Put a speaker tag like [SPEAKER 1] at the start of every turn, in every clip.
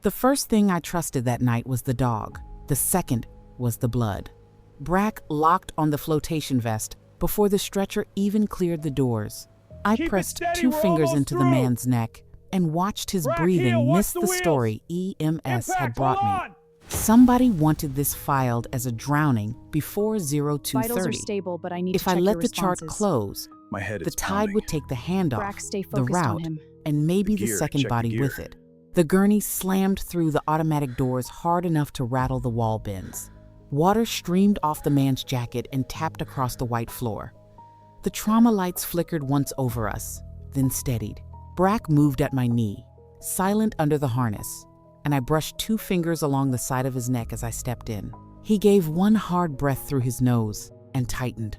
[SPEAKER 1] The first thing I trusted that night was the dog. The second was the blood. Brack locked on the flotation vest before the stretcher even cleared the doors. I pressed 2 fingers into the man's neck and watched his breathing miss the story EMS had brought me. Somebody wanted this filed as a drowning before 02:30.
[SPEAKER 2] Vitals are stable, but I need
[SPEAKER 1] If
[SPEAKER 2] to
[SPEAKER 1] I
[SPEAKER 2] check
[SPEAKER 1] let
[SPEAKER 2] your
[SPEAKER 1] the chart
[SPEAKER 2] responses.
[SPEAKER 1] close,
[SPEAKER 3] My head
[SPEAKER 1] the
[SPEAKER 3] is
[SPEAKER 1] tide
[SPEAKER 3] pounding.
[SPEAKER 1] would take the handoff,
[SPEAKER 2] Brack, stay
[SPEAKER 1] the
[SPEAKER 2] focused on
[SPEAKER 1] route,
[SPEAKER 2] him.
[SPEAKER 1] and maybe the
[SPEAKER 3] gear,
[SPEAKER 1] second
[SPEAKER 3] check the
[SPEAKER 1] body
[SPEAKER 3] gear.
[SPEAKER 1] with it. The gurney slammed through the automatic doors hard enough to rattle the wall bins. Water streamed off the man's jacket and tapped across the white floor. The trauma lights flickered once over us, then steadied. Brack moved at my knee, silent under the harness, and I brushed 2 fingers along the side of his neck as I stepped in. He gave one hard breath through his nose and tightened.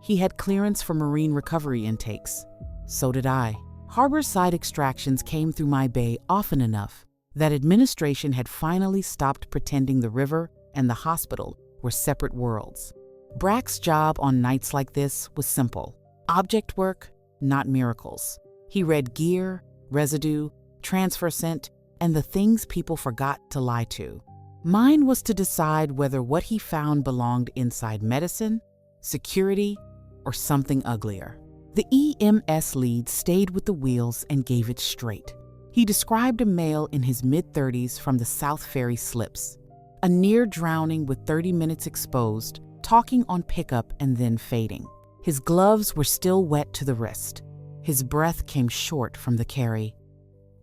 [SPEAKER 1] He had clearance for marine recovery intakes. So did I. Harborside extractions came through my bay often enough that administration had finally stopped pretending the river and the hospital were separate worlds. Brack's job on nights like this was simple. Object work, not miracles. He read gear, residue, transfer scent, and the things people forgot to lie to. Mine was to decide whether what he found belonged inside medicine, security, or something uglier. The EMS lead stayed with the wheels and gave it straight. He described a male in his mid-30s from the South Ferry slips. A near drowning with 30 minutes exposed, talking on pickup and then fading. His gloves were still wet to the wrist. His breath came short from the carry.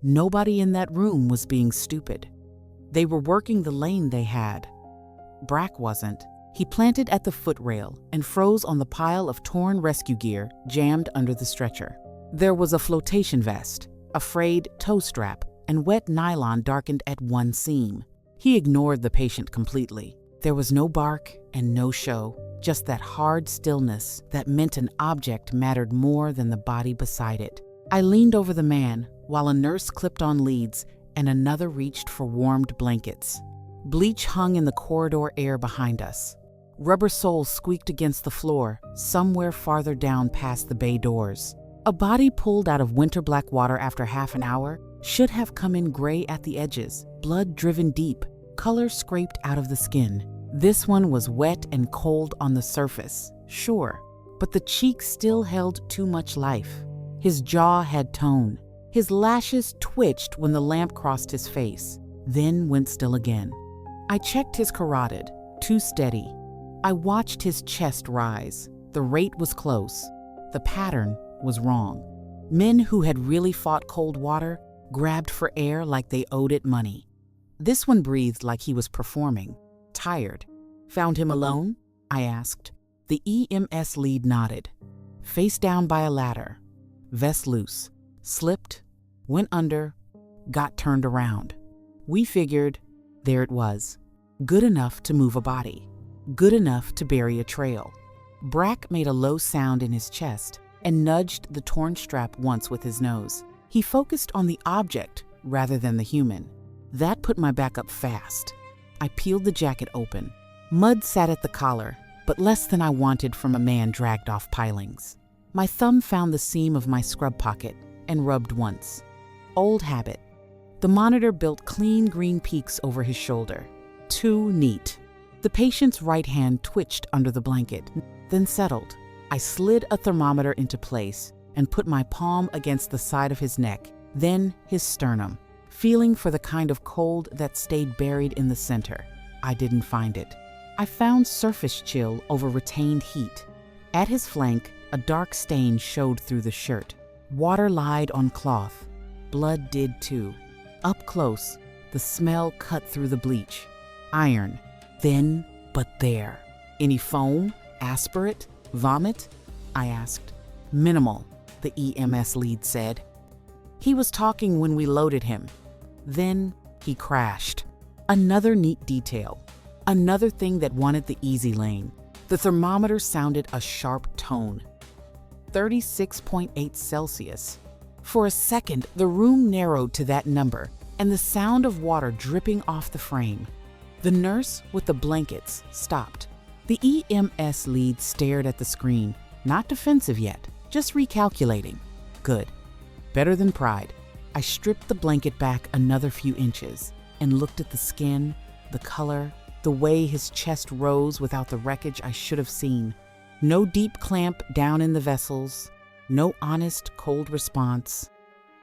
[SPEAKER 1] Nobody in that room was being stupid. They were working the lane they had. Brack wasn't. He planted at the footrail and froze on the pile of torn rescue gear jammed under the stretcher. There was a flotation vest, a frayed toe strap, and wet nylon darkened at one seam. He ignored the patient completely. There was no bark and no show, just that hard stillness that meant an object mattered more than the body beside it. I leaned over the man while a nurse clipped on leads and another reached for warmed blankets. Bleach hung in the corridor air behind us. Rubber soles squeaked against the floor, somewhere farther down past the bay doors. A body pulled out of winter black water after half an hour should have come in gray at the edges, blood driven deep, color scraped out of the skin. This one was wet and cold on the surface, sure, but the cheeks still held too much life. His jaw had tone. His lashes twitched when the lamp crossed his face, then went still again. I checked his carotid, too steady. I watched his chest rise. The rate was close. The pattern was wrong. Men who had really fought cold water grabbed for air like they owed it money. This one breathed like he was performing, tired. Found him alone? I asked. The EMS lead nodded. Face down by a ladder. Vest loose. Slipped, went under, got turned around. We figured, there it was. Good enough to move a body. Good enough to bury a trail. Brack made a low sound in his chest and nudged the torn strap once with his nose. He focused on the object rather than the human. That put my back up fast. I peeled the jacket open. Mud sat at the collar, but less than I wanted from a man dragged off pilings. My thumb found the seam of my scrub pocket and rubbed once. Old habit. The monitor built clean green peaks over his shoulder. Too neat. The patient's right hand twitched under the blanket, then settled. I slid a thermometer into place and put my palm against the side of his neck, then his sternum, feeling for the kind of cold that stayed buried in the center. I didn't find it. I found surface chill over retained heat. At his flank, a dark stain showed through the shirt. Water lied on cloth. Blood did too. Up close, the smell cut through the bleach. Iron. Thin, but there. Any foam? Aspirate? Vomit? I asked. Minimal, the EMS lead said. He was talking when we loaded him. Then he crashed. Another neat detail. Another thing that wanted the easy lane. The thermometer sounded a sharp tone. 36.8 Celsius. For a second, the room narrowed to that number and the sound of water dripping off the frame. The nurse with the blankets stopped. The EMS lead stared at the screen, not defensive yet, just recalculating. Good. Better than pride. I stripped the blanket back another few inches. and looked at the skin, the color, the way his chest rose without the wreckage I should have seen. No deep clamp down in the vessels, no honest, cold response.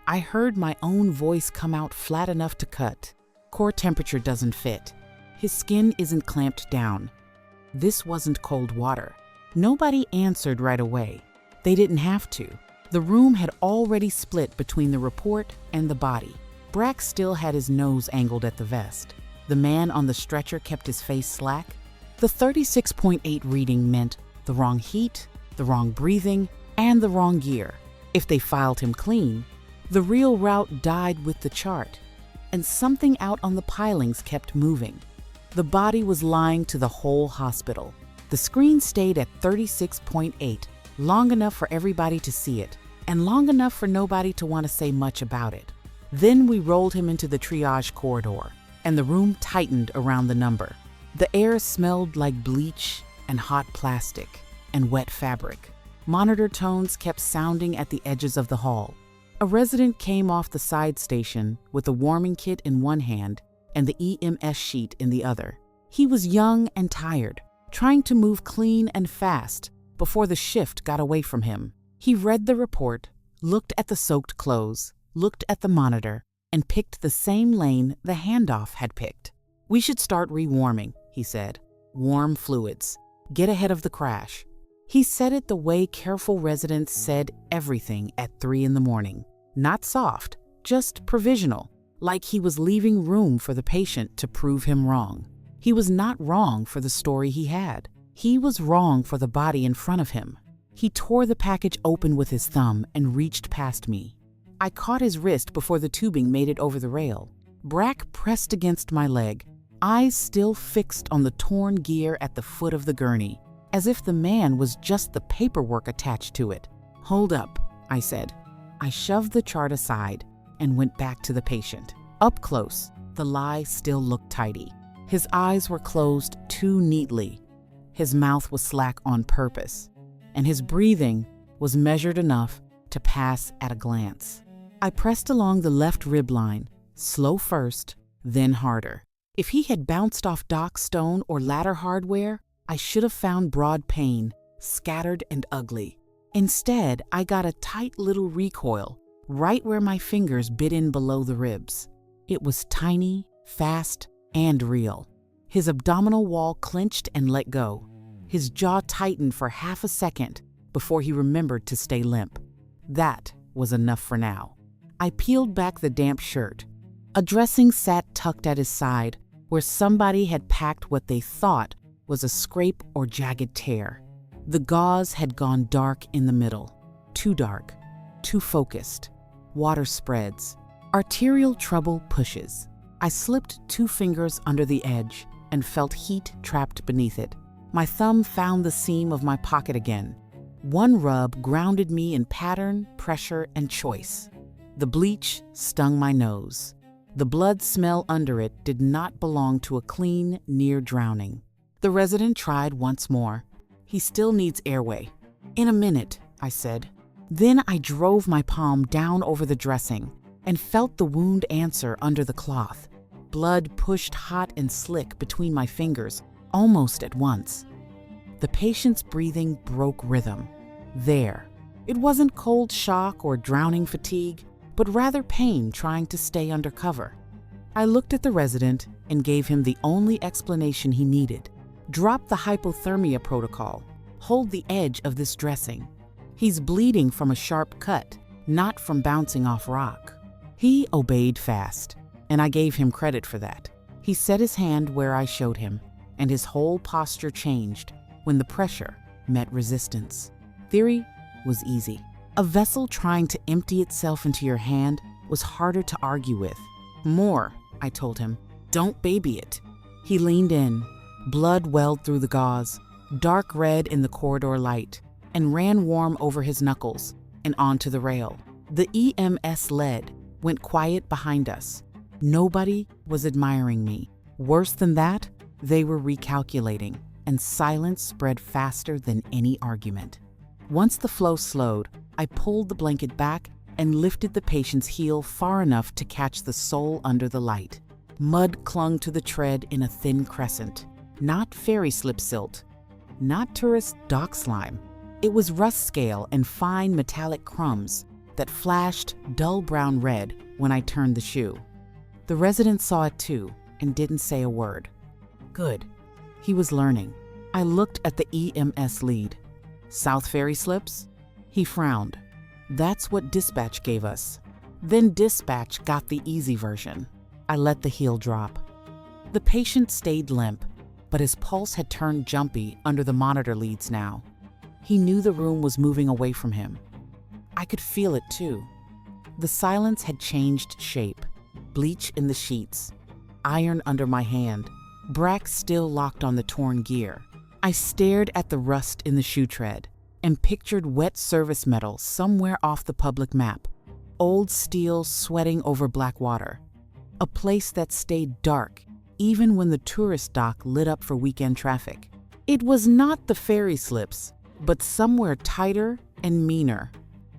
[SPEAKER 1] I heard my own voice come out flat enough to cut. Core temperature doesn't fit. His skin isn't clamped down. This wasn't cold water. Nobody answered right away. They didn't have to. The room had already split between the report and the body. Brack still had his nose angled at the vest. The man on the stretcher kept his face slack. The 36.8 reading meant the wrong heat, the wrong breathing, and the wrong gear. If they filed him clean, the real route died with the chart, and something out on the pilings kept moving. The body was lying to the whole hospital. The screen stayed at 36.8, long enough for everybody to see it, and long enough for nobody to want to say much about it. Then we rolled him into the triage corridor, and the room tightened around the number. The air smelled like bleach and hot plastic and wet fabric. Monitor tones kept sounding at the edges of the hall. A resident came off the side station with a warming kit in one hand and the EMS sheet in the other. He was young and tired, trying to move clean and fast before the shift got away from him. He read the report, looked at the soaked clothes, looked at the monitor, and picked the same lane the Handoff had picked. "We should start rewarming," he said. "Warm fluids. Get ahead of the crash." He said it the way careful residents said everything at 3 in the morning. Not soft, just provisional, like he was leaving room for the patient to prove him wrong. He was not wrong for the story he had. He was wrong for the body in front of him. He tore the package open with his thumb and reached past me. I caught his wrist before the tubing made it over the rail. Brack pressed against my leg, eyes still fixed on the torn gear at the foot of the gurney, as if the man was just the paperwork attached to it. "Hold up," I said. I shoved the chart aside and went back to the patient. Up close, the lie still looked tidy. His eyes were closed too neatly. His mouth was slack on purpose, and his breathing was measured enough to pass at a glance. I pressed along the left rib line, slow first, then harder. If he had bounced off dock stone or ladder hardware, I should have found broad pain, scattered and ugly. Instead, I got a tight little recoil, right where my fingers bit in below the ribs. It was tiny, fast, and real. His abdominal wall clenched and let go. His jaw tightened for half a second before he remembered to stay limp. That was enough for now. I peeled back the damp shirt. A dressing sat tucked at his side, where somebody had packed what they thought was a scrape or jagged tear. The gauze had gone dark in the middle. Too dark, too focused. Water spreads. Arterial trouble pushes. I slipped 2 fingers under the edge and felt heat trapped beneath it. My thumb found the seam of my pocket again. One rub grounded me in pattern, pressure, and choice. The bleach stung my nose. The blood smell under it did not belong to a clean, near drowning. The resident tried once more. "He still needs airway." "In a minute," I said. Then I drove my palm down over the dressing and felt the wound answer under the cloth. Blood pushed hot and slick between my fingers almost at once. The patient's breathing broke rhythm. There. It wasn't cold shock or drowning fatigue, but rather pain trying to stay under cover. I looked at the resident and gave him the only explanation he needed. Drop the hypothermia protocol. Hold the edge of this dressing. He's bleeding from a sharp cut, not from bouncing off rock. He obeyed fast, and I gave him credit for that. He set his hand where I showed him, and his whole posture changed when the pressure met resistance. Theory was easy. A vessel trying to empty itself into your hand was harder to argue with. "More," I told him. "Don't baby it." He leaned in. Blood welled through the gauze, dark red in the corridor light, and ran warm over his knuckles and onto the rail. The EMS lead went quiet behind us. Nobody was admiring me. Worse than that, they were recalculating, and silence spread faster than any argument. Once the flow slowed, I pulled the blanket back and lifted the patient's heel far enough to catch the sole under the light. Mud clung to the tread in a thin crescent. Not ferry slip silt, not tourist dock slime. It was rust scale and fine metallic crumbs that flashed dull brown red when I turned the shoe. The resident saw it too and didn't say a word. Good. He was learning. I looked at the EMS lead. South Ferry slips? He frowned. That's what dispatch gave us. Then dispatch got the easy version. I let the heel drop. The patient stayed limp, but his pulse had turned jumpy under the monitor leads now. He knew the room was moving away from him. I could feel it too. The silence had changed shape. Bleach in the sheets. Iron under my hand. Brack still locked on the torn gear. I stared at the rust in the shoe tread and pictured wet service metal somewhere off the public map. Old steel sweating over black water. A place that stayed dark even when the tourist dock lit up for weekend traffic. It was not the ferry slips, but somewhere tighter and meaner.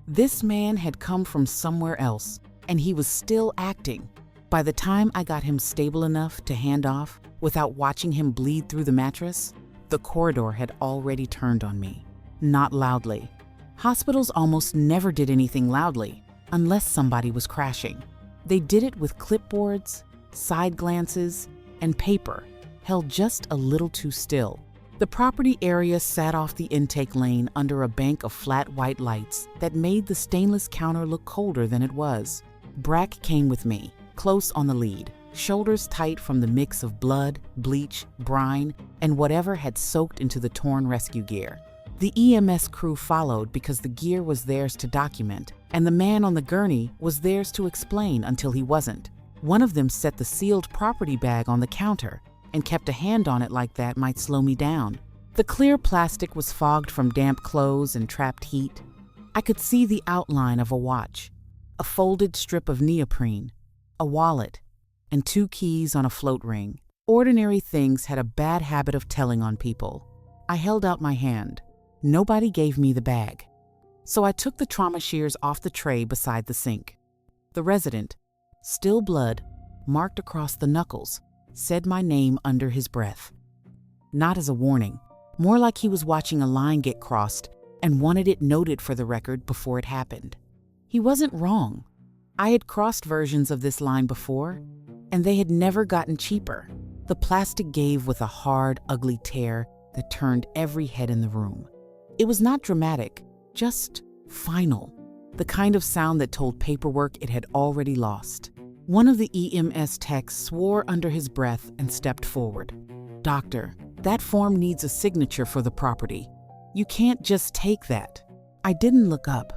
[SPEAKER 1] This man had come from somewhere else, and he was still acting. By the time I got him stable enough to hand off without watching him bleed through the mattress, the corridor had already turned on me. Not loudly. Hospitals almost never did anything loudly, unless somebody was crashing. They did it with clipboards, side glances, and paper held just a little too still. The property area sat off the intake lane under a bank of flat white lights that made the stainless counter look colder than it was. Brack came with me, close on the lead, shoulders tight from the mix of blood, bleach, brine, and whatever had soaked into the torn rescue gear. The EMS crew followed because the gear was theirs to document, and the man on the gurney was theirs to explain until he wasn't. One of them set the sealed property bag on the counter and kept a hand on it like that might slow me down. The clear plastic was fogged from damp clothes and trapped heat. I could see the outline of a watch, a folded strip of neoprene, a wallet, and 2 keys on a float ring. Ordinary things had a bad habit of telling on people. I held out my hand. Nobody gave me the bag. So I took the trauma shears off the tray beside the sink. The resident, still blood, marked across the knuckles, said my name under his breath. Not as a warning, more like he was watching a line get crossed and wanted it noted for the record before it happened. He wasn't wrong. I had crossed versions of this line before, and they had never gotten cheaper. The plastic gave with a hard, ugly tear that turned every head in the room. It was not dramatic, just final. The kind of sound that told paperwork it had already lost. One of the EMS techs swore under his breath and stepped forward. "Doctor, that form needs a signature for the property. You can't just take that." I didn't look up.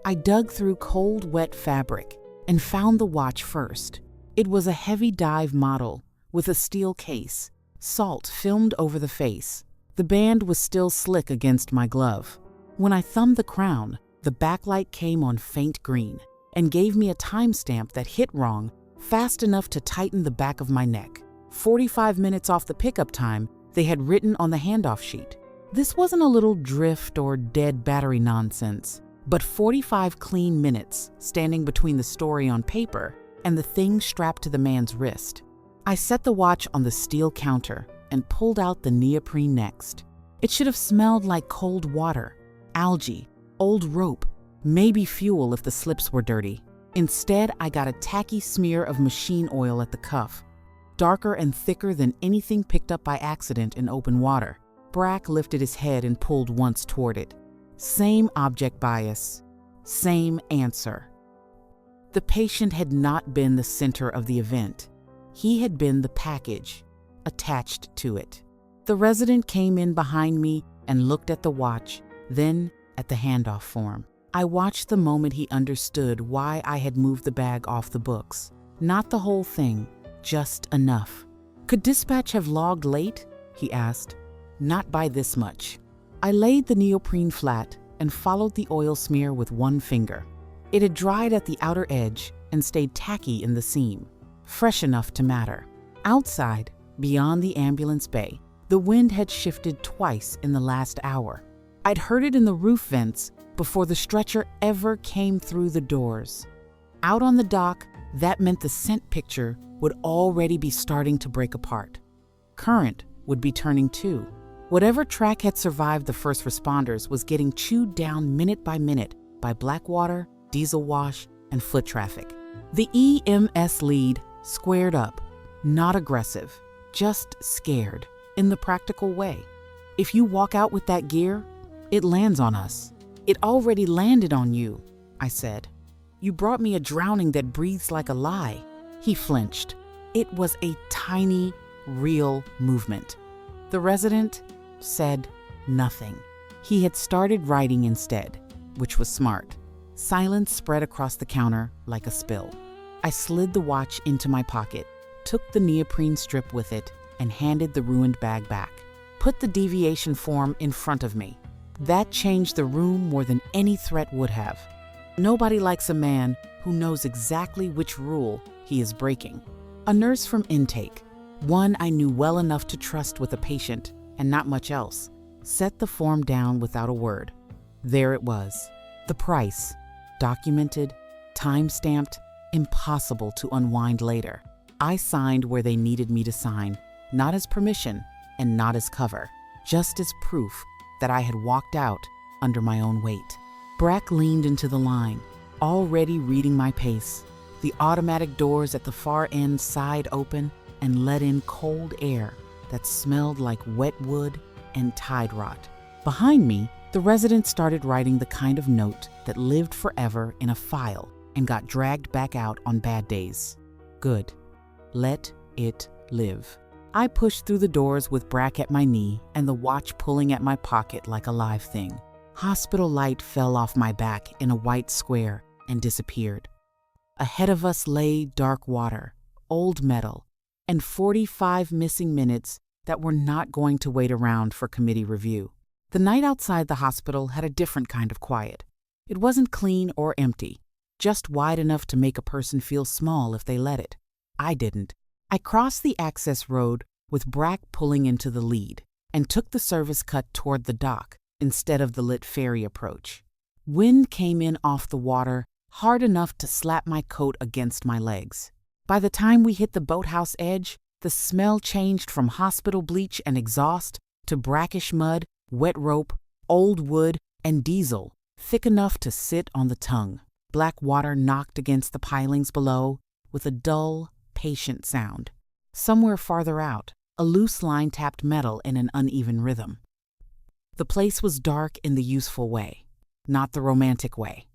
[SPEAKER 1] I dug through cold, wet fabric and found the watch first. It was a heavy dive model with a steel case, salt filmed over the face. The band was still slick against my glove. When I thumbed the crown, the backlight came on faint green and gave me a timestamp that hit wrong fast enough to tighten the back of my neck. 45 minutes off the pickup time they had written on the handoff sheet. This wasn't a little drift or dead battery nonsense, but 45 clean minutes standing between the story on paper and the thing strapped to the man's wrist. I set the watch on the steel counter and pulled out the neoprene next. It should have smelled like cold water, algae, old rope, maybe fuel if the slips were dirty. Instead, I got a tacky smear of machine oil at the cuff, darker and thicker than anything picked up by accident in open water. Brack lifted his head and pulled once toward it. Same object bias, same answer. The patient had not been the center of the event. He had been the package attached to it. The resident came in behind me and looked at the watch, then at the handoff form. I watched the moment he understood why I had moved the bag off the books. Not the whole thing, just enough. "Could dispatch have logged late?" he asked. "Not by this much." I laid the neoprene flat and followed the oil smear with one finger. It had dried at the outer edge and stayed tacky in the seam, fresh enough to matter. Outside, beyond the ambulance bay, the wind had shifted twice in the last hour. I'd heard it in the roof vents before the stretcher ever came through the doors. Out on the dock, That meant the scent picture would already be starting to break apart. Current would be turning too. Whatever track had survived the first responders was getting chewed down minute by minute by black water, diesel wash, and foot traffic. The EMS lead squared up, not aggressive, just scared, in the practical way. If you walk out with that gear, it lands on us. It already landed on you, I said. You brought me a drowning that breathes like a lie. He flinched. It was a tiny, real movement. The resident said nothing. He had started writing instead, which was smart. Silence spread across the counter like a spill. I slid the watch into my pocket, took the neoprene strip with it, and handed the ruined bag back. Put the deviation form in front of me. That changed the room more than any threat would have. Nobody likes a man who knows exactly which rule he is breaking. A nurse from intake, one I knew well enough to trust with a patient and not much else, set the form down without a word. There it was. The price, documented, time-stamped, impossible to unwind later. I signed where they needed me to sign, not as permission and not as cover, just as proof that I had walked out under my own weight. Brack leaned into the line, already reading my pace. The automatic doors at the far end sighed open and let in cold air that smelled like wet wood and tide rot. Behind me, the resident started writing the kind of note that lived forever in a file and got dragged back out on bad days. Good. Let it live. I pushed through the doors with Brack at my knee and the watch pulling at my pocket like a live thing. Hospital light fell off my back in a white square and disappeared. Ahead of us lay dark water, old metal, and 45 missing minutes that were not going to wait around for committee review. The night outside the hospital had a different kind of quiet. It wasn't clean or empty, just wide enough to make a person feel small if they let it. I didn't. I crossed the access road with Brack pulling into the lead and took the service cut toward the dock instead of the lit ferry approach. Wind came in off the water hard enough to slap my coat against my legs. By the time we hit the boathouse edge, the smell changed from hospital bleach and exhaust to brackish mud, wet rope, old wood, and diesel, thick enough to sit on the tongue. Black water knocked against the pilings below with a dull, patient sound. Somewhere farther out, a loose line tapped metal in an uneven rhythm. The place was dark in the useful way, not the romantic way.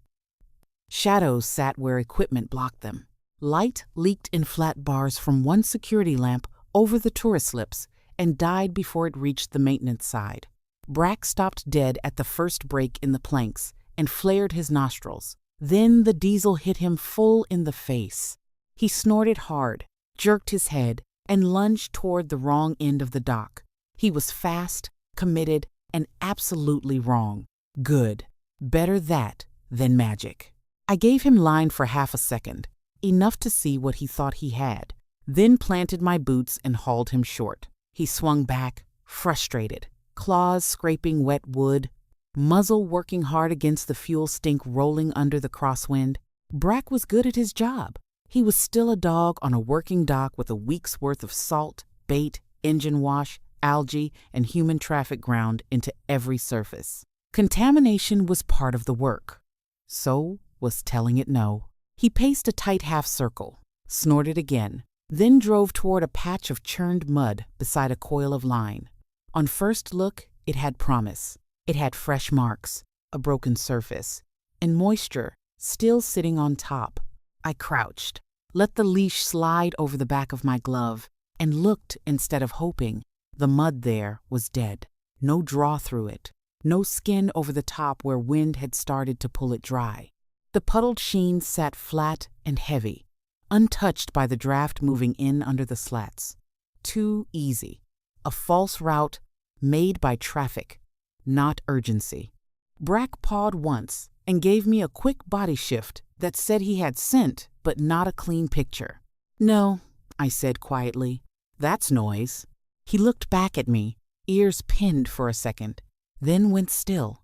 [SPEAKER 1] Shadows sat where equipment blocked them. Light leaked in flat bars from one security lamp over the tourist slips and died before it reached the maintenance side. Brack stopped dead at the first break in the planks and flared his nostrils. Then the diesel hit him full in the face. He snorted hard, jerked his head, and lunged toward the wrong end of the dock. He was fast, committed, and absolutely wrong. Good. Better that than magic. I gave him line for half a second, enough to see what he thought he had, then planted my boots and hauled him short. He swung back, frustrated, claws scraping wet wood, muzzle working hard against the fuel stink rolling under the crosswind. Brack was good at his job. He was still a dog on a working dock with a week's worth of salt, bait, engine wash, algae, and human traffic ground into every surface. Contamination was part of the work. So was telling it no. He paced a tight half circle, snorted again, then drove toward a patch of churned mud beside a coil of line. On first look, it had promise. It had fresh marks, a broken surface, and moisture still sitting on top. I crouched, let the leash slide over the back of my glove, and looked instead of hoping. The mud there was dead. No draw through it. No skin over the top where wind had started to pull it dry. The puddled sheen sat flat and heavy, untouched by the draft moving in under the slats. Too easy. A false route made by traffic, not urgency. Brack pawed once and gave me a quick body shift that said he had scent but not a clean picture. No, I said quietly. That's noise. He looked back at me, ears pinned for a second, then went still.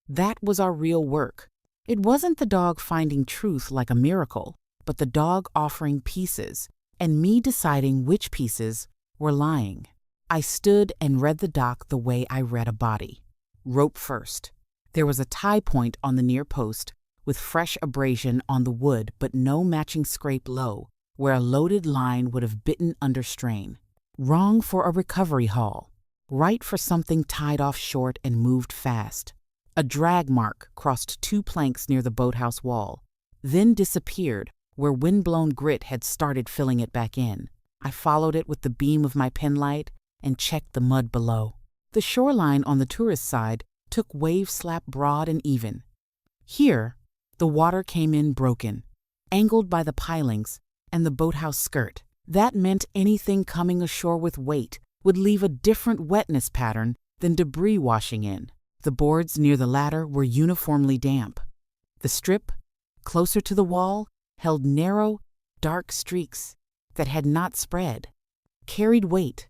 [SPEAKER 1] That was our real work. It wasn't the dog finding truth like a miracle. but the dog offering pieces, and me deciding which pieces were lying. I stood and read the dock the way I read a body. Rope first. There was a tie point on the near post, with fresh abrasion on the wood but no matching scrape low, where a loaded line would have bitten under strain. Wrong for a recovery haul. Right for something tied off short and moved fast. A drag mark crossed 2 planks near the boathouse wall, then disappeared where wind-blown grit had started filling it back in. I followed it with the beam of my penlight and checked the mud below. The shoreline on the tourist side took wave-slap broad and even. Here, the water came in broken, angled by the pilings and the boathouse skirt. That meant anything coming ashore with weight would leave a different wetness pattern than debris washing in. The boards near the ladder were uniformly damp. The strip, closer to the wall, held narrow, dark streaks that had not spread, carried weight,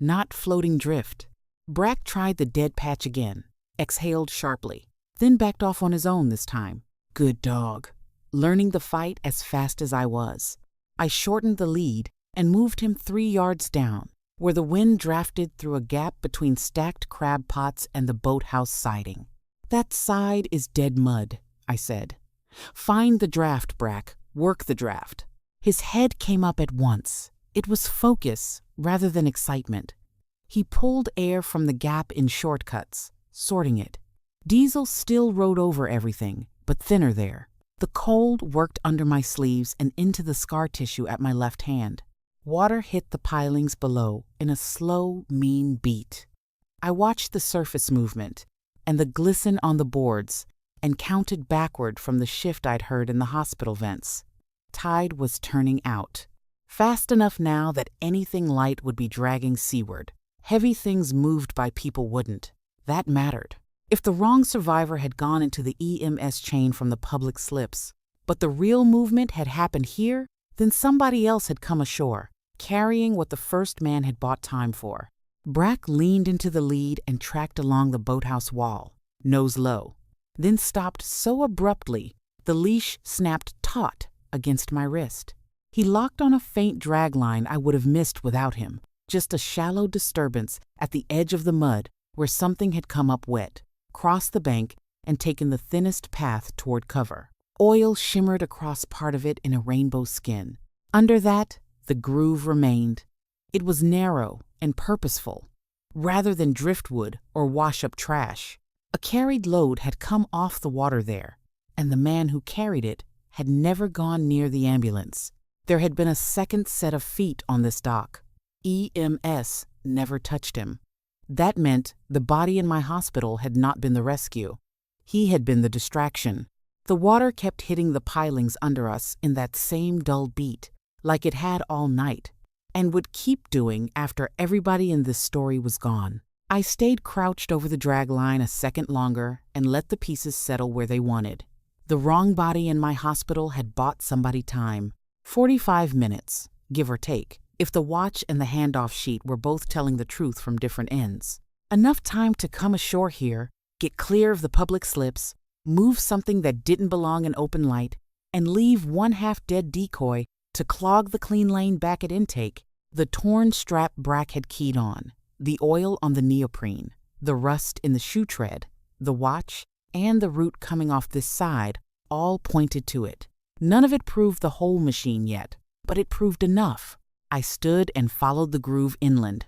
[SPEAKER 1] not floating drift. Brack tried the dead patch again, exhaled sharply, then backed off on his own this time. Good dog. Learning the fight as fast as I was. I shortened the lead and moved him 3 yards down, where the wind drafted through a gap between stacked crab pots and the boathouse siding. That side is dead mud, I said. Find the draft, Brack. Work the draft. His head came up at once. It was focus rather than excitement. He pulled air from the gap in shortcuts, sorting it. Diesel still rode over everything, but thinner there. The cold worked under my sleeves and into the scar tissue at my left hand. Water hit the pilings below in a slow, mean beat. I watched the surface movement and the glisten on the boards and counted backward from the shift I'd heard in the hospital vents. Tide was turning out. Fast enough now that anything light would be dragging seaward. Heavy things moved by people wouldn't. That mattered. If the wrong survivor had gone into the EMS chain from the public slips, but the real movement had happened here, then somebody else had come ashore, carrying what the first man had bought time for. Brack leaned into the lead and tracked along the boathouse wall, nose low, then stopped so abruptly the leash snapped taut against my wrist. He locked on a faint drag line I would have missed without him, just a shallow disturbance at the edge of the mud where something had come up wet, crossed the bank, and taken the thinnest path toward cover. Oil shimmered across part of it in a rainbow skin. Under that, the groove remained. It was narrow and purposeful, rather than driftwood or wash-up trash. A carried load had come off the water there, and the man who carried it had never gone near the ambulance. There had been a second set of feet on this dock. EMS never touched him. That meant the body in my hospital had not been the rescue. He had been the distraction. The water kept hitting the pilings under us in that same dull beat, like it had all night, and would keep doing after everybody in this story was gone. I stayed crouched over the drag line a second longer and let the pieces settle where they wanted. The wrong body in my hospital had bought somebody time. 45 minutes, give or take, if the watch and the handoff sheet were both telling the truth from different ends. Enough time to come ashore here, get clear of the public slips, move something that didn't belong in open light, and leave one half-dead decoy to clog the clean lane back at intake. The torn strap Brack had keyed on, the oil on the neoprene, the rust in the shoe tread, the watch, and the route coming off this side all pointed to it. None of it proved the whole machine yet, but it proved enough. I stood and followed the groove inland.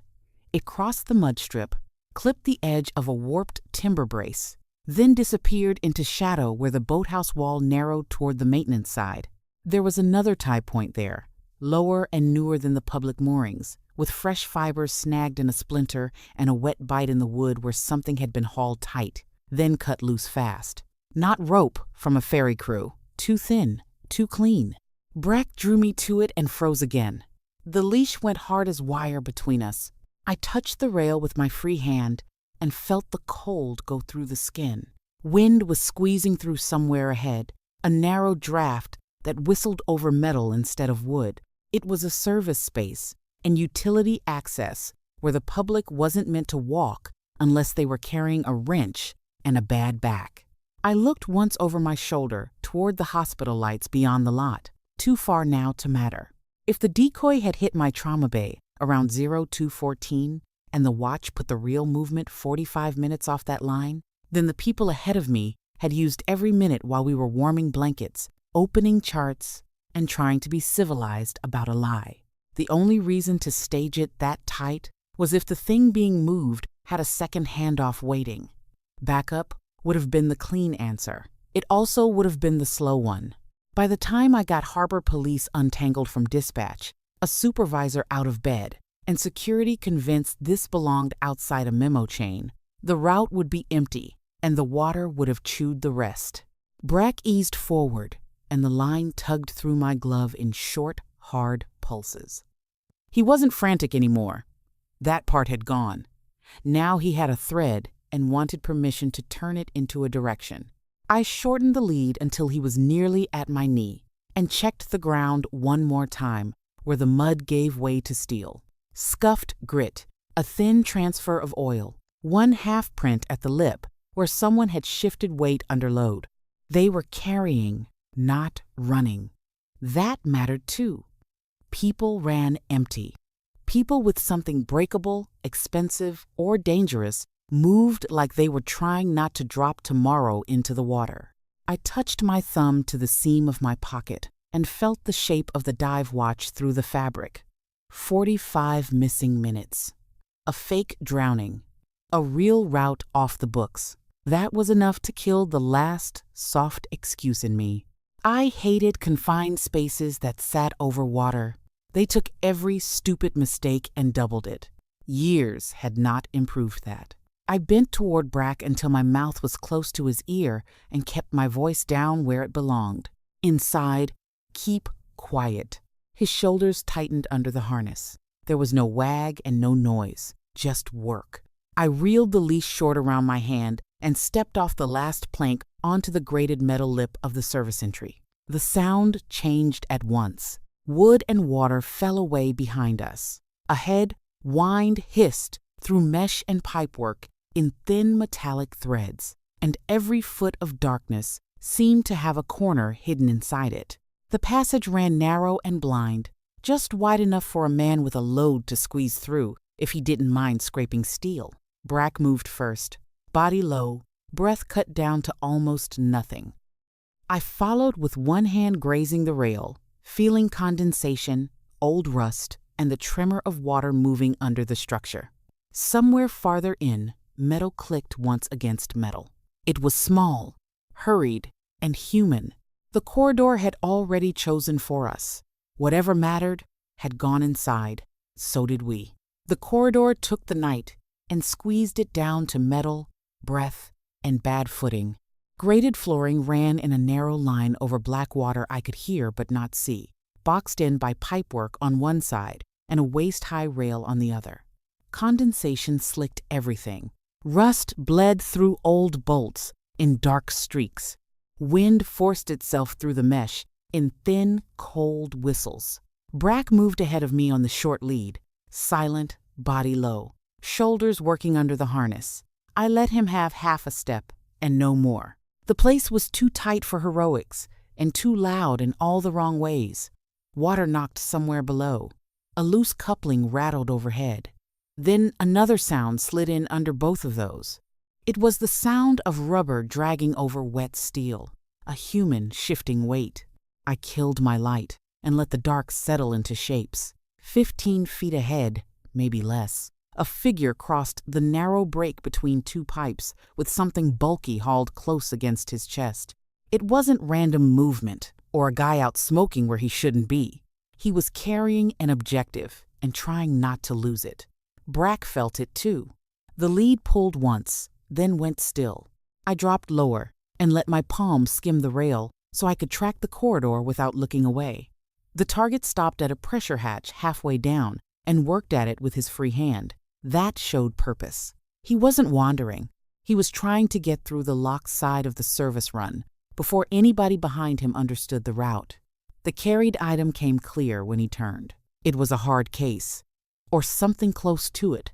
[SPEAKER 1] It crossed the mud strip, clipped the edge of a warped timber brace, then disappeared into shadow where the boathouse wall narrowed toward the maintenance side. There was another tie point there, lower and newer than the public moorings, with fresh fibers snagged in a splinter and a wet bite in the wood where something had been hauled tight, then cut loose fast. Not rope from a ferry crew. Too thin, too clean. Brack drew me to it and froze again. The leash went hard as wire between us. I touched the rail with my free hand and felt the cold go through the skin. Wind was squeezing through somewhere ahead, a narrow draft that whistled over metal instead of wood. It was a service space and utility access where the public wasn't meant to walk unless they were carrying a wrench and a bad back. I looked once over my shoulder toward the hospital lights beyond the lot. too far now to matter. If the decoy had hit my trauma bay around 0214 and the watch put the real movement 45 minutes off that line, then the people ahead of me had used every minute while we were warming blankets, opening charts, and trying to be civilized about a lie. The only reason to stage it that tight was if the thing being moved had a second handoff waiting. Backup would have been the clean answer. It also would have been the slow one. By the time I got Harbor Police untangled from dispatch, a supervisor out of bed, and security convinced this belonged outside a memo chain, the route would be empty, and the water would have chewed the rest. Brack eased forward, and the line tugged through my glove in short, hard pulses. He wasn't frantic anymore. That part had gone. Now he had a thread and wanted permission to turn it into a direction. I shortened the lead until he was nearly at my knee and checked the ground one more time where the mud gave way to steel. Scuffed grit, a thin transfer of oil, one half print at the lip where someone had shifted weight under load. They were carrying, not running. That mattered too. People ran empty. People with something breakable, expensive, or dangerous moved like they were trying not to drop tomorrow into the water. I touched my thumb to the seam of my pocket and felt the shape of the dive watch through the fabric. 45 missing minutes. A fake drowning. A real route off the books. That was enough to kill the last soft excuse in me. I hated confined spaces that sat over water. They took every stupid mistake and doubled it. Years had not improved that. I bent toward Brack until my mouth was close to his ear and kept my voice down where it belonged. Inside, keep quiet. His shoulders tightened under the harness. There was no wag and no noise, just work. I reeled the leash short around my hand and stepped off the last plank onto the grated metal lip of the service entry. The sound changed at once. Wood and water fell away behind us. Ahead, wind hissed through mesh and pipework in thin metallic threads, and every foot of darkness seemed to have a corner hidden inside it. The passage ran narrow and blind, just wide enough for a man with a load to squeeze through if he didn't mind scraping steel. Brack moved first, body low, breath cut down to almost nothing. I followed with one hand grazing the rail, feeling condensation, old rust, and the tremor of water moving under the structure. Somewhere farther in, metal clicked once against metal. It was small, hurried, and human. The corridor had already chosen for us. Whatever mattered had gone inside. So did we. The corridor took the night and squeezed it down to metal, breath, and bad footing. Grated flooring ran in a narrow line over black water I could hear but not see, boxed in by pipework on one side and a waist-high rail on the other. Condensation slicked everything. Rust bled through old bolts in dark streaks. Wind forced itself through the mesh in thin, cold whistles. Brack moved ahead of me on the short lead, silent, body low, shoulders working under the harness. I let him have half a step and no more. The place was too tight for heroics and too loud in all the wrong ways. Water knocked somewhere below. A loose coupling rattled overhead. Then another sound slid in under both of those. It was the sound of rubber dragging over wet steel, a human shifting weight. I killed my light and let the dark settle into shapes. 15 feet ahead, maybe less, a figure crossed the narrow break between two pipes with something bulky hauled close against his chest. It wasn't random movement or a guy out smoking where he shouldn't be. He was carrying an objective and trying not to lose it. Brack felt it too. The lead pulled once, then went still. I dropped lower and let my palm skim the rail so I could track the corridor without looking away. The target stopped at a pressure hatch halfway down and worked at it with his free hand. That showed purpose. He wasn't wandering. He was trying to get through the locked side of the service run before anybody behind him understood the route. The carried item came clear when he turned. It was a hard case, or something close to it,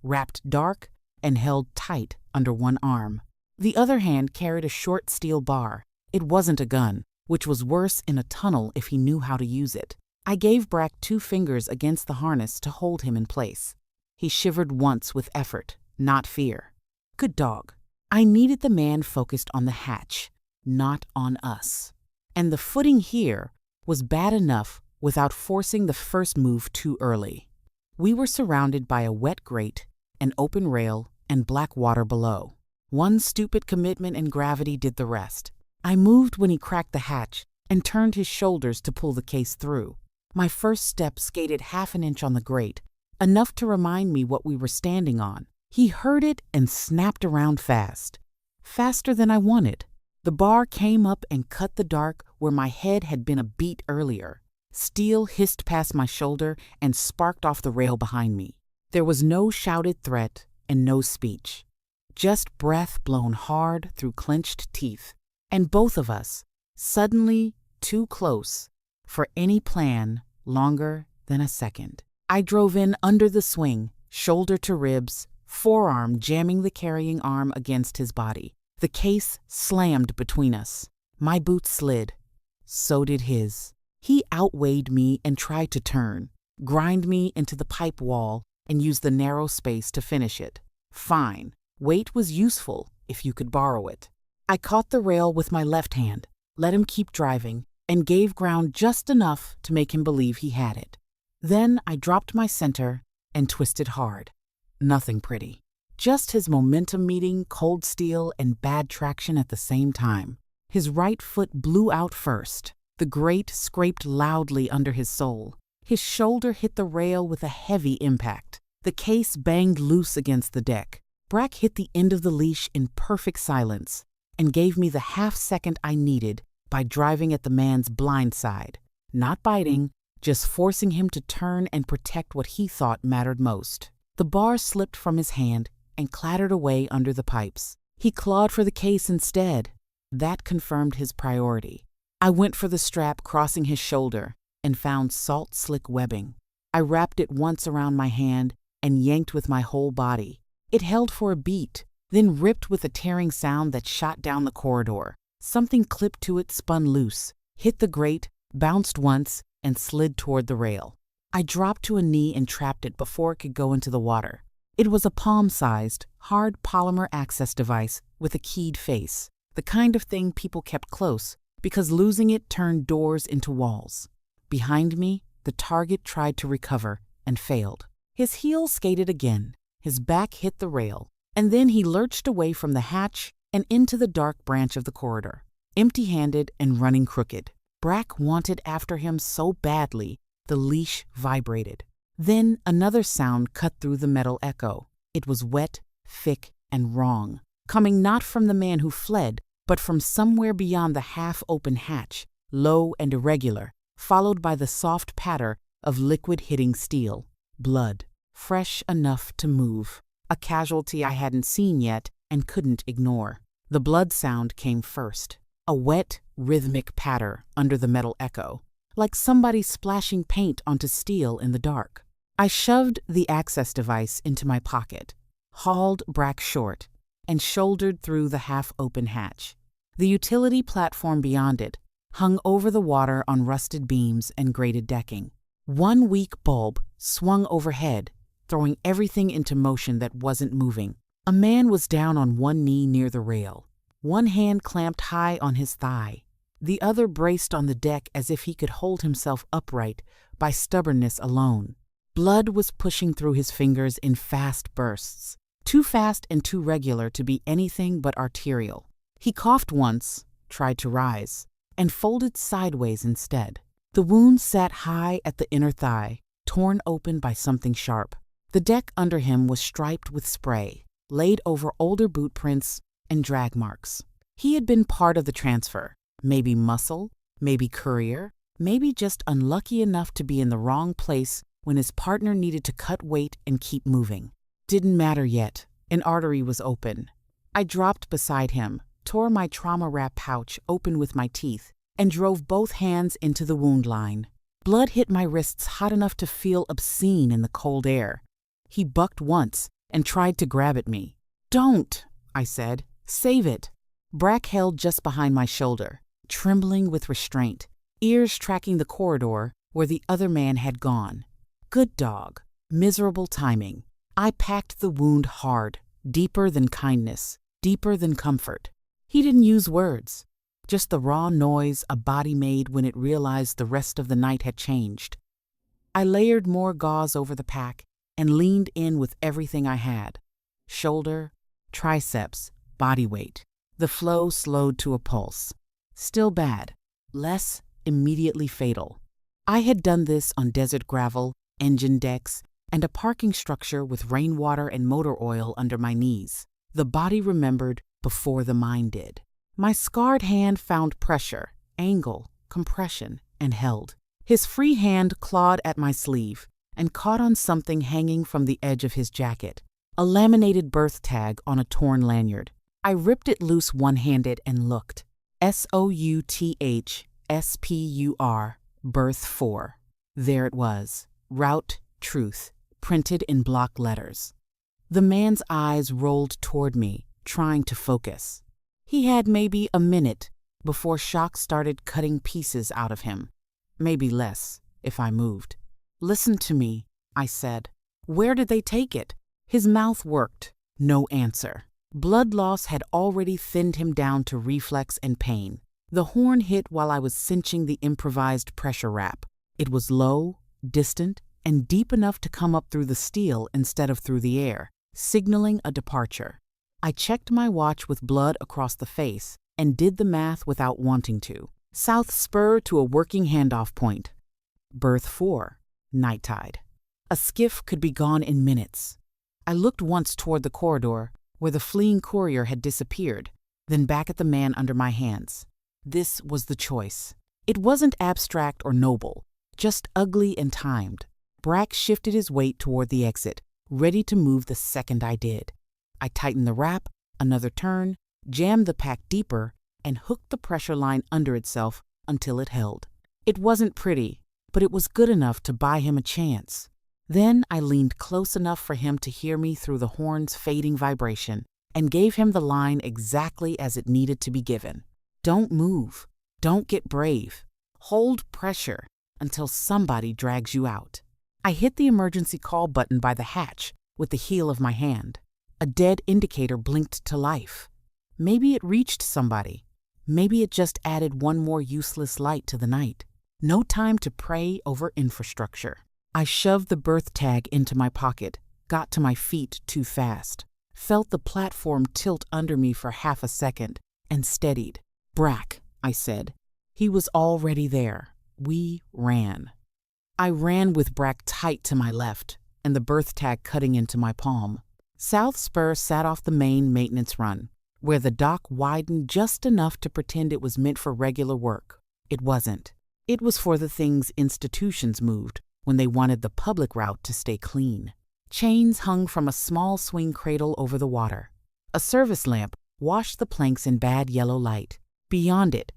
[SPEAKER 1] wrapped dark and held tight under one arm. The other hand carried a short steel bar. It wasn't a gun. which was worse in a tunnel if he knew how to use it. I gave Brack 2 fingers against the harness to hold him in place. He shivered once with effort, not fear. Good dog. I needed the man focused on the hatch, not on us. And the footing here was bad enough without forcing the first move too early. We were surrounded by a wet grate, an open rail, and black water below. One stupid commitment and gravity did the rest. I moved when he cracked the hatch and turned his shoulders to pull the case through. My first step skated half an inch on the grate, enough to remind me what we were standing on. He heard it and snapped around fast. Faster than I wanted. The bar came up and cut the dark where my head had been a beat earlier. Steel hissed past my shoulder and sparked off the rail behind me. There was no shouted threat and no speech. Just breath blown hard through clenched teeth. And both of us, suddenly too close for any plan longer than a second. I drove in under the swing, shoulder to ribs, forearm jamming the carrying arm against his body. The case slammed between us. My boots slid. So did his. He outweighed me and tried to turn, grind me into the pipe wall, and use the narrow space to finish it. Fine. Weight was useful if you could borrow it. I caught the rail with my left hand, let him keep driving, and gave ground just enough to make him believe he had it. Then I dropped my center and twisted hard. Nothing pretty. Just his momentum meeting cold steel and bad traction at the same time. His right foot blew out first. The grate scraped loudly under his sole. His shoulder hit the rail with a heavy impact. The case banged loose against the deck. Brack hit the end of the leash in perfect silence and gave me the half-second I needed by driving at the man's blind side, not biting, just forcing him to turn and protect what he thought mattered most. The bar slipped from his hand and clattered away under the pipes. He clawed for the case instead. That confirmed his priority. I went for the strap crossing his shoulder and found salt-slick webbing. I wrapped it once around my hand and yanked with my whole body. It held for a beat, then ripped with a tearing sound that shot down the corridor. Something clipped to it, spun loose, hit the grate, bounced once, and slid toward the rail. I dropped to a knee and trapped it before it could go into the water. It was a palm-sized, hard polymer access device with a keyed face, the kind of thing people kept close because losing it turned doors into walls. Behind me, the target tried to recover and failed. His heel skated again, his back hit the rail, and then he lurched away from the hatch and into the dark branch of the corridor, empty-handed and running crooked. Brack wanted after him so badly, the leash vibrated. Then another sound cut through the metal echo. It was wet, thick, and wrong, coming not from the man who fled, but from somewhere beyond the half-open hatch, low and irregular, followed by the soft patter of liquid hitting steel. Blood, fresh enough to move. A casualty I hadn't seen yet and couldn't ignore. The blood sound came first, a wet, rhythmic patter under the metal echo, like somebody splashing paint onto steel in the dark. I shoved the access device into my pocket, hauled Brack short, and shouldered through the half-open hatch. The utility platform beyond it hung over the water on rusted beams and grated decking. One weak bulb swung overhead, throwing everything into motion that wasn't moving. A man was down on one knee near the rail, one hand clamped high on his thigh, the other braced on the deck as if he could hold himself upright by stubbornness alone. Blood was pushing through his fingers in fast bursts, too fast and too regular to be anything but arterial. He coughed once, tried to rise, and folded sideways instead. The wound sat high at the inner thigh, torn open by something sharp. The deck under him was striped with spray, laid over older boot prints and drag marks. He had been part of the transfer, maybe muscle, maybe courier, maybe just unlucky enough to be in the wrong place when his partner needed to cut weight and keep moving. Didn't matter yet. An artery was open. I dropped beside him, tore my trauma wrap pouch open with my teeth, and drove both hands into the wound line. Blood hit my wrists hot enough to feel obscene in the cold air. He bucked once and tried to grab at me. "Don't," I said. "Save it." Brack held just behind my shoulder, trembling with restraint, ears tracking the corridor where the other man had gone. Good dog. Miserable timing. I packed the wound hard, deeper than kindness, deeper than comfort. He didn't use words, just the raw noise a body made when it realized the rest of the night had changed. I layered more gauze over the pack and leaned in with everything I had. Shoulder, triceps, body weight. The flow slowed to a pulse. Still bad, less immediately fatal. I had done this on desert gravel, engine decks, and a parking structure with rainwater and motor oil under my knees. The body remembered before the mind did. My scarred hand found pressure, angle, compression, and held. His free hand clawed at my sleeve and caught on something hanging from the edge of his jacket, a laminated Berth tag on a torn lanyard. I ripped it loose one-handed and looked. SOUTH Berth 4. There it was, Route Truth, printed in block letters. The man's eyes rolled toward me, trying to focus. He had maybe a minute before shock started cutting pieces out of him. Maybe less, if I moved. "Listen to me," I said. "Where did they take it?" His mouth worked. No answer. Blood loss had already thinned him down to reflex and pain. The horn hit while I was cinching the improvised pressure wrap. It was low, distant, and deep enough to come up through the steel instead of through the air, signaling a departure. I checked my watch with blood across the face and did the math without wanting to. South Spur to a working handoff point. Berth 4, night tide. A skiff could be gone in minutes. I looked once toward the corridor where the fleeing courier had disappeared, then back at the man under my hands. This was the choice. It wasn't abstract or noble, just ugly and timed. Brack shifted his weight toward the exit, ready to move the second I did. I tightened the wrap, another turn, jammed the pack deeper, and hooked the pressure line under itself until it held. It wasn't pretty, but it was good enough to buy him a chance. Then I leaned close enough for him to hear me through the horn's fading vibration and gave him the line exactly as it needed to be given. Don't move. Don't get brave. Hold pressure until somebody drags you out. I hit the emergency call button by the hatch with the heel of my hand. A dead indicator blinked to life. Maybe it reached somebody. Maybe it just added one more useless light to the night. No time to pray over infrastructure. I shoved the Berth tag into my pocket, got to my feet too fast, felt the platform tilt under me for half a second, and steadied. "Brack," I said. He was already there. We ran. I ran with Brack tight to my left, and the Berth tag cutting into my palm. South Spur sat off the main maintenance run, where the dock widened just enough to pretend it was meant for regular work. It wasn't. It was for the things institutions moved when they wanted the public route to stay clean. Chains hung from a small swing cradle over the water. A service lamp washed the planks in bad yellow light. Beyond it,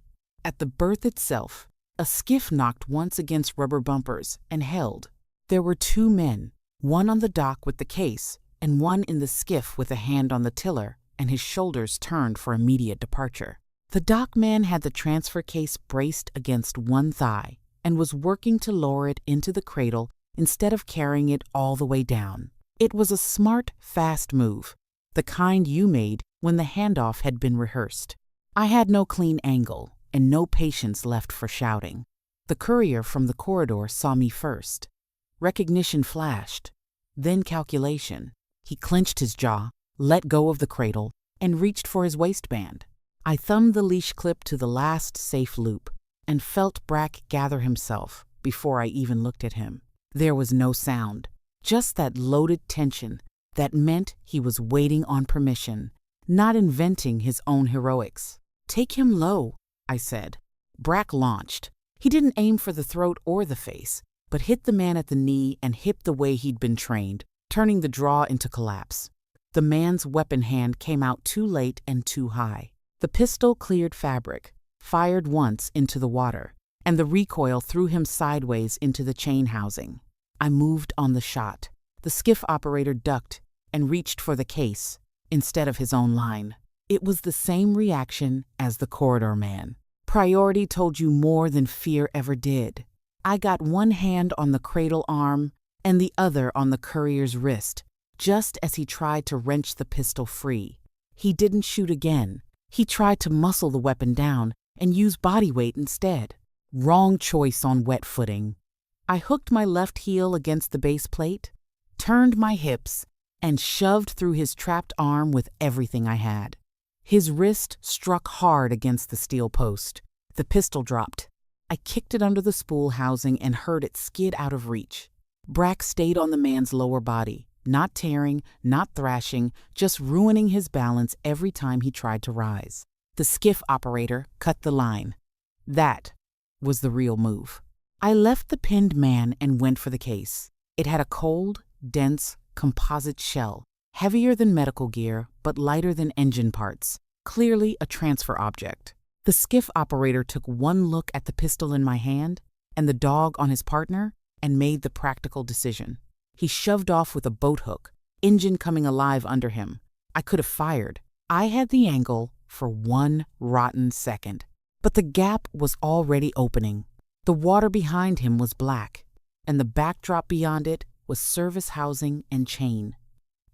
[SPEAKER 1] at the berth itself, a skiff knocked once against rubber bumpers and held. There were two men, one on the dock with the case, and one in the skiff with a hand on the tiller and his shoulders turned for immediate departure. The dock man had the transfer case braced against one thigh and was working to lower it into the cradle instead of carrying it all the way down. It was a smart, fast move, the kind you made when the handoff had been rehearsed. I had no clean angle and no patience left for shouting. The courier from the corridor saw me first. Recognition flashed, then calculation. He clenched his jaw, let go of the cradle, and reached for his waistband. I thumbed the leash clip to the last safe loop and felt Brack gather himself before I even looked at him. There was no sound, just that loaded tension that meant he was waiting on permission, not inventing his own heroics. "Take him low," I said. Brack launched. He didn't aim for the throat or the face, but hit the man at the knee and hip the way he'd been trained, turning the draw into collapse. The man's weapon hand came out too late and too high. The pistol cleared fabric, fired once into the water, and the recoil threw him sideways into the chain housing. I moved on the shot. The skiff operator ducked and reached for the case instead of his own line. It was the same reaction as the corridor man. Priority told you more than fear ever did. I got one hand on the cradle arm and the other on the courier's wrist, just as he tried to wrench the pistol free. He didn't shoot again. He tried to muscle the weapon down and use body weight instead. Wrong choice on wet footing. I hooked my left heel against the base plate, turned my hips, and shoved through his trapped arm with everything I had. His wrist struck hard against the steel post. The pistol dropped. I kicked it under the spool housing and heard it skid out of reach. Brack stayed on the man's lower body, not tearing, not thrashing, just ruining his balance every time he tried to rise. The skiff operator cut the line. That was the real move. I left the pinned man and went for the case. It had a cold, dense, composite shell, heavier than medical gear, but lighter than engine parts, clearly a transfer object. The skiff operator took one look at the pistol in my hand and the dog on his partner and made the practical decision. He shoved off with a boat hook, engine coming alive under him. I could have fired. I had the angle for one rotten second. But the gap was already opening. The water behind him was black, and the backdrop beyond it was service housing and chain.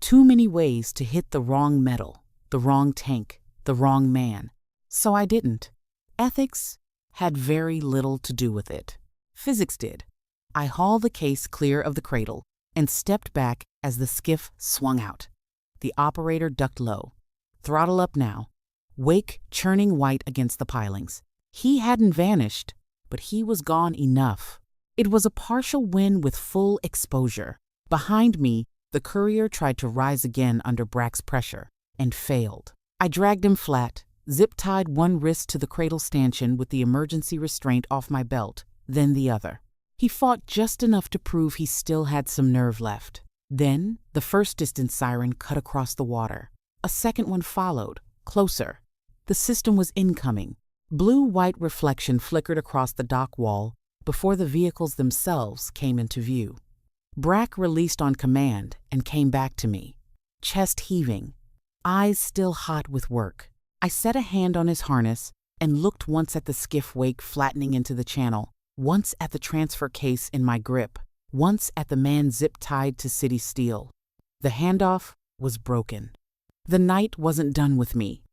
[SPEAKER 1] Too many ways to hit the wrong metal, the wrong tank, the wrong man. So I didn't. Ethics had very little to do with it. Physics did. I hauled the case clear of the cradle and stepped back as the skiff swung out. The operator ducked low. Throttle up now. Wake churning white against the pilings. He hadn't vanished, but he was gone enough. It was a partial win with full exposure. Behind me, the courier tried to rise again under Brack's pressure and failed. I dragged him flat, zip-tied one wrist to the cradle stanchion with the emergency restraint off my belt, then the other. He fought just enough to prove he still had some nerve left. Then, the first distance siren cut across the water. A second one followed, closer. The system was incoming. Blue-white reflection flickered across the dock wall before the vehicles themselves came into view. Brack released on command and came back to me, chest heaving, eyes still hot with work. I set a hand on his harness and looked once at the skiff wake flattening into the channel, once at the transfer case in my grip, once at the man zip-tied to city steel. The handoff was broken. The night wasn't done with me.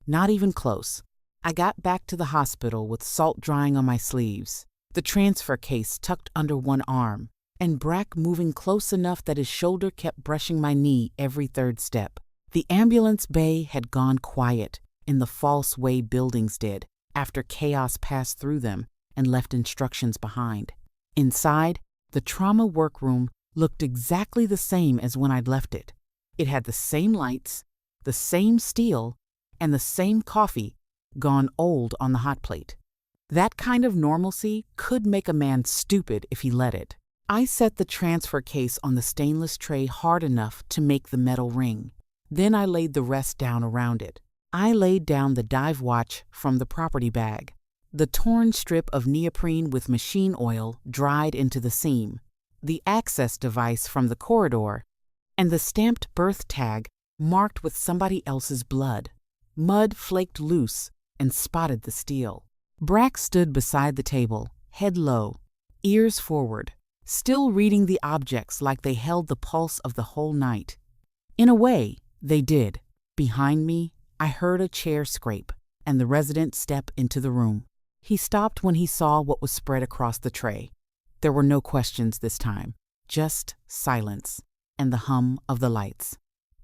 [SPEAKER 1] Not even close. I got back to the hospital with salt drying on my sleeves, the transfer case tucked under one arm, and Brack moving close enough that his shoulder kept brushing my knee every third step. The ambulance bay had gone quiet in the false way buildings did after chaos passed through them and left instructions behind. Inside, the trauma workroom looked exactly the same as when I'd left it. It had the same lights, the same steel, and the same coffee gone old on the hot plate. That kind of normalcy could make a man stupid if he let it. I set the transfer case on the stainless tray hard enough to make the metal ring. Then I laid the rest down around it. I laid down the dive watch from the property bag, the torn strip of neoprene with machine oil dried into the seam, the access device from the corridor, and the stamped Berth tag marked with somebody else's blood. Mud flaked loose and spotted the steel. Brack stood beside the table, head low, ears forward, still reading the objects like they held the pulse of the whole night. In a way, they did. Behind me, I heard a chair scrape and the resident step into the room. He stopped when he saw what was spread across the tray. There were no questions this time, just silence and the hum of the lights.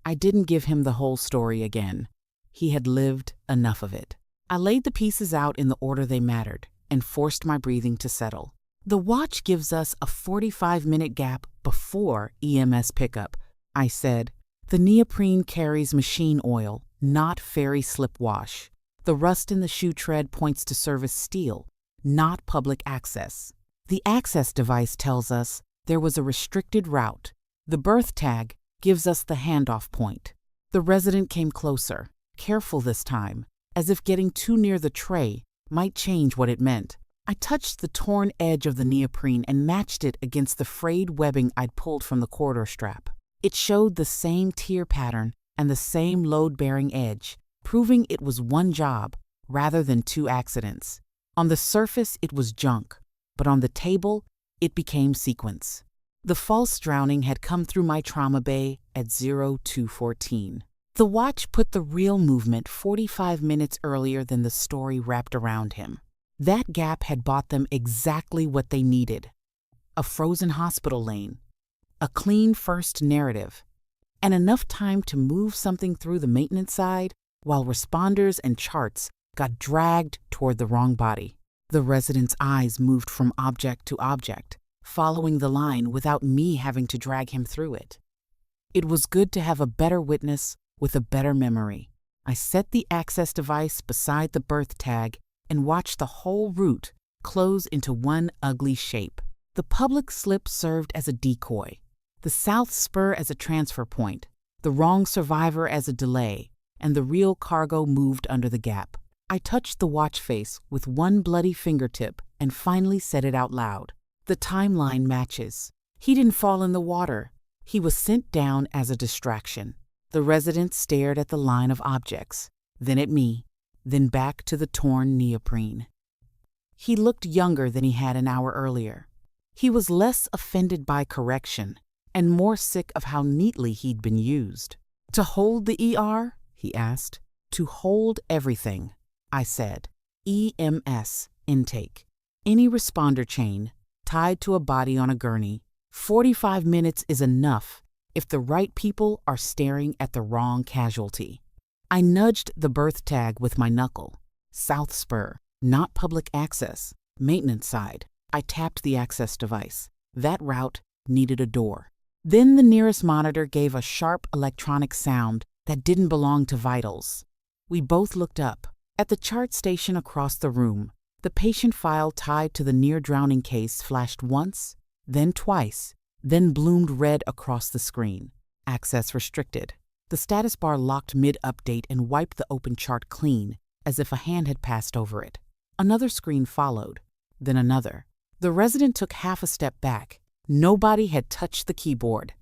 [SPEAKER 1] I didn't give him the whole story again. He had lived enough of it. I laid the pieces out in the order they mattered and forced my breathing to settle. The watch gives us a 45-minute gap before EMS pickup, I said. The neoprene carries machine oil, not Ferry slip wash. The rust in the shoe tread points to service steel, not public access. The access device tells us there was a restricted route. The Berth tag gives us the handoff point. The resident came closer, careful this time, as if getting too near the tray might change what it meant. I touched the torn edge of the neoprene and matched it against the frayed webbing I'd pulled from the corridor strap. It showed the same tear pattern and the same load-bearing edge, proving it was one job rather than two accidents. On the surface, it was junk, but on the table, it became sequence. The false drowning had come through my trauma bay at 0214. The watch put the real movement 45 minutes earlier than the story wrapped around him. That gap had bought them exactly what they needed: a frozen hospital lane, a clean first narrative, and enough time to move something through the maintenance side while responders and charts got dragged toward the wrong body. The resident's eyes moved from object to object, following the line without me having to drag him through it. It was good to have a better witness with a better memory. I set the access device beside the berth tag and watched the whole route close into one ugly shape. The public slip served as a decoy, the South Spur as a transfer point, the wrong survivor as a delay, and the real cargo moved under the gap. I touched the watch face with one bloody fingertip and finally said it out loud. The timeline matches. He didn't fall in the water. He was sent down as a distraction. The resident stared at the line of objects, then at me, then back to the torn neoprene. He looked younger than he had an hour earlier. He was less offended by correction and more sick of how neatly he'd been used. To hold the ER? He asked. To hold everything, I said. EMS, intake. Any responder chain, tied to a body on a gurney. 45 minutes is enough if the right people are staring at the wrong casualty. I nudged the berth tag with my knuckle. South Spur, not public access, maintenance side. I tapped the access device. That route needed a door. Then the nearest monitor gave a sharp electronic sound that didn't belong to vitals. We both looked up. At the chart station across the room, the patient file tied to the near-drowning case flashed once, then twice, then bloomed red across the screen. Access restricted. The status bar locked mid-update and wiped the open chart clean, as if a hand had passed over it. Another screen followed, then another. The resident took half a step back. Nobody had touched the keyboard.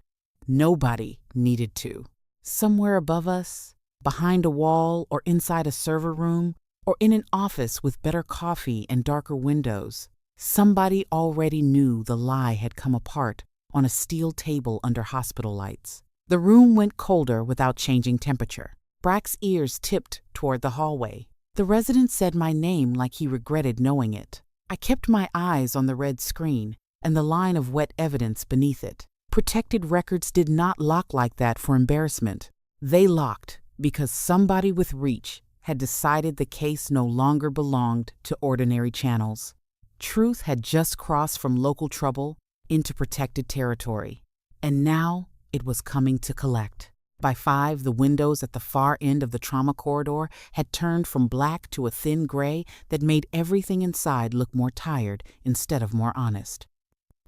[SPEAKER 1] Nobody needed to. Somewhere above us, behind a wall or inside a server room, or in an office with better coffee and darker windows, somebody already knew the lie had come apart on a steel table under hospital lights. The room went colder without changing temperature. Brack's ears tipped toward the hallway. The resident said my name like he regretted knowing it. I kept my eyes on the red screen and the line of wet evidence beneath it. Protected records did not lock like that for embarrassment. They locked because somebody with reach had decided the case no longer belonged to ordinary channels. Truth had just crossed from local trouble into protected territory, and now it was coming to collect. By 5, the windows at the far end of the trauma corridor had turned from black to a thin gray that made everything inside look more tired instead of more honest.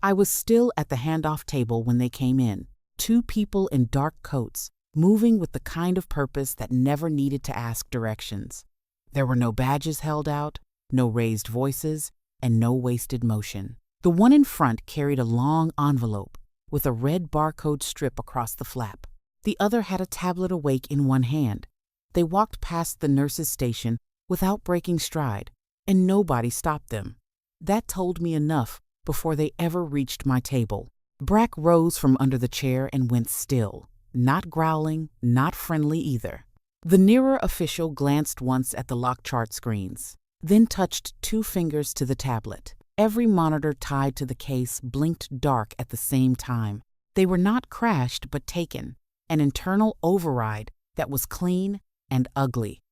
[SPEAKER 1] I was still at the handoff table when they came in, 2 people in dark coats, moving with the kind of purpose that never needed to ask directions. There were no badges held out, no raised voices, and no wasted motion. The one in front carried a long envelope with a red barcode strip across the flap. The other had a tablet awake in one hand. They walked past the nurse's station without breaking stride, and nobody stopped them. That told me enough before they ever reached my table. Brack rose from under the chair and went still, not growling, not friendly either. The nearer official glanced once at the lock chart screens, then touched 2 fingers to the tablet. Every monitor tied to the case blinked dark at the same time. They were not crashed but taken, an internal override that was clean and ugly.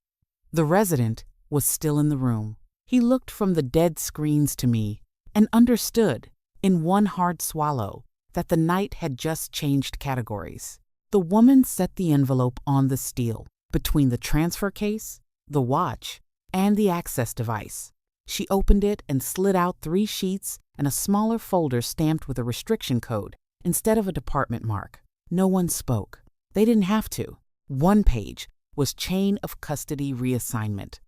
[SPEAKER 1] The resident was still in the room. He looked from the dead screens to me and understood, in one hard swallow, that the night had just changed categories. The woman set the envelope on the steel, between the transfer case, the watch, and the access device. She opened it and slid out 3 sheets and a smaller folder stamped with a restriction code instead of a department mark. No one spoke. They didn't have to. One page was chain of custody reassignment.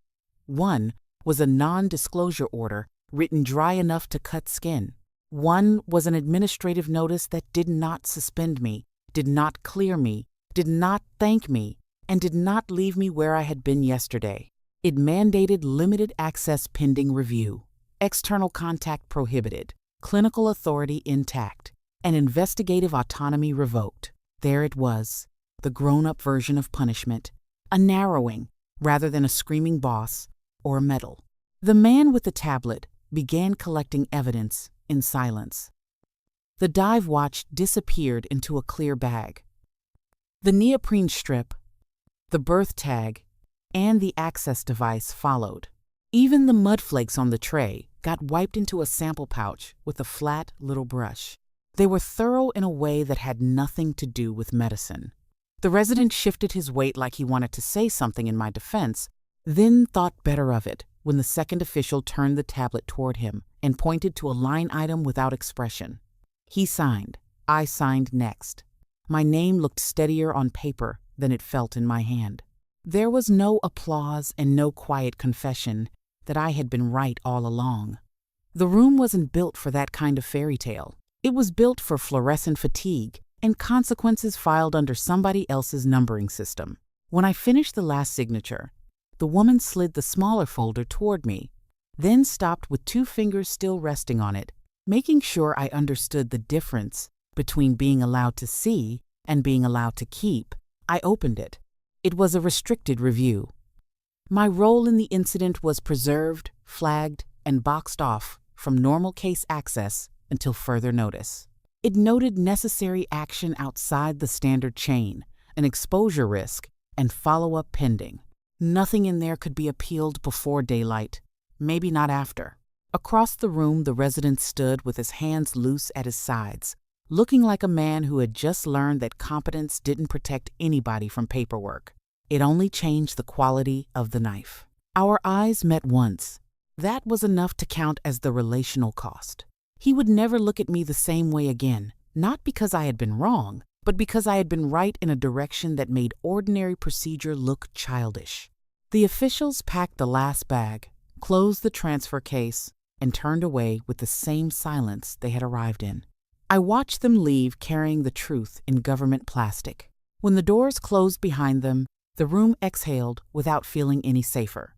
[SPEAKER 1] One was a non-disclosure order written dry enough to cut skin. One was an administrative notice that did not suspend me, did not clear me, did not thank me, and did not leave me where I had been yesterday. It mandated limited access pending review, external contact prohibited, clinical authority intact, and investigative autonomy revoked. There it was, the grown-up version of punishment, a narrowing rather than a screaming boss or a medal. The man with the tablet began collecting evidence in silence. The dive watch disappeared into a clear bag. The neoprene strip, the Berth tag, and the access device followed. Even the mud flakes on the tray got wiped into a sample pouch with a flat little brush. They were thorough in a way that had nothing to do with medicine. The resident shifted his weight like he wanted to say something in my defense, then thought better of it when the second official turned the tablet toward him and pointed to a line item without expression. He signed. I signed next. My name looked steadier on paper than it felt in my hand. There was no applause and no quiet confession that I had been right all along. The room wasn't built for that kind of fairy tale. It was built for fluorescent fatigue and consequences filed under somebody else's numbering system. When I finished the last signature, the woman slid the smaller folder toward me, then stopped with 2 fingers still resting on it, making sure I understood the difference between being allowed to see and being allowed to keep. I opened it. It was a restricted review. My role in the incident was preserved, flagged, and boxed off from normal case access until further notice. It noted necessary action outside the standard chain, an exposure risk, and follow-up pending. Nothing in there could be appealed before daylight, maybe not after. Across the room, the resident stood with his hands loose at his sides, looking like a man who had just learned that competence didn't protect anybody from paperwork. It only changed the quality of the knife. Our eyes met once. That was enough to count as the relational cost. He would never look at me the same way again, not because I had been wrong, but because I had been right in a direction that made ordinary procedure look childish. The officials packed the last bag, closed the transfer case, and turned away with the same silence they had arrived in. I watched them leave carrying the truth in government plastic. When the doors closed behind them, the room exhaled without feeling any safer.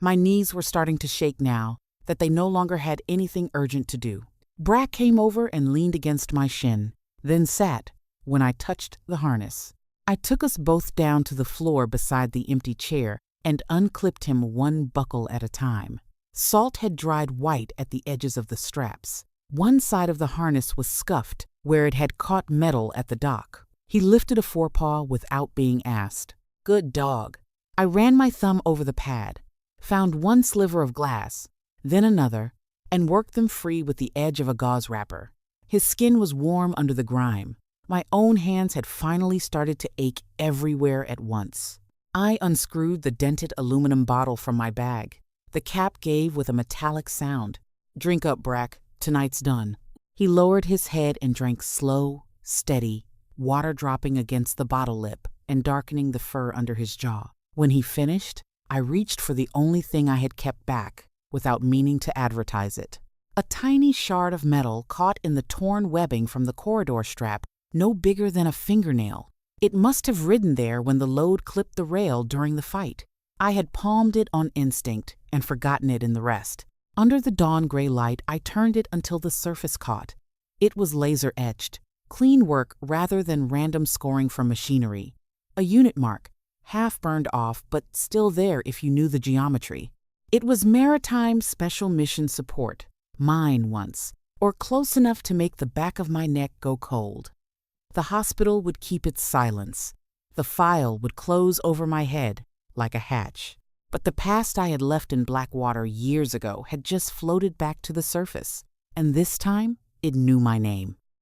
[SPEAKER 1] My knees were starting to shake now that they no longer had anything urgent to do. Brack came over and leaned against my shin, then sat when I touched the harness. I took us both down to the floor beside the empty chair and unclipped him one buckle at a time. Salt had dried white at the edges of the straps. One side of the harness was scuffed where it had caught metal at the dock. He lifted a forepaw without being asked. Good dog. I ran my thumb over the pad, found one sliver of glass, then another, and worked them free with the edge of a gauze wrapper. His skin was warm under the grime. My own hands had finally started to ache everywhere at once. I unscrewed the dented aluminum bottle from my bag. The cap gave with a metallic sound. Drink up, Brack. Tonight's done. He lowered his head and drank slow, steady, water dropping against the bottle lip and darkening the fur under his jaw. When he finished, I reached for the only thing I had kept back, without meaning to advertise it. A tiny shard of metal caught in the torn webbing from the corridor strap, no bigger than a fingernail. It must have ridden there when the load clipped the rail during the fight. I had palmed it on instinct and forgotten it in the rest. Under the dawn-gray light, I turned it until the surface caught. It was laser-etched, clean work rather than random scoring from machinery. A unit mark, half burned off but still there if you knew the geometry. It was Maritime Special Mission Support, mine once, or close enough to make the back of my neck go cold. The hospital would keep its silence. The file would close over my head like a hatch. But the past I had left in Blackwater years ago had just floated back to the surface, and this time it knew my name.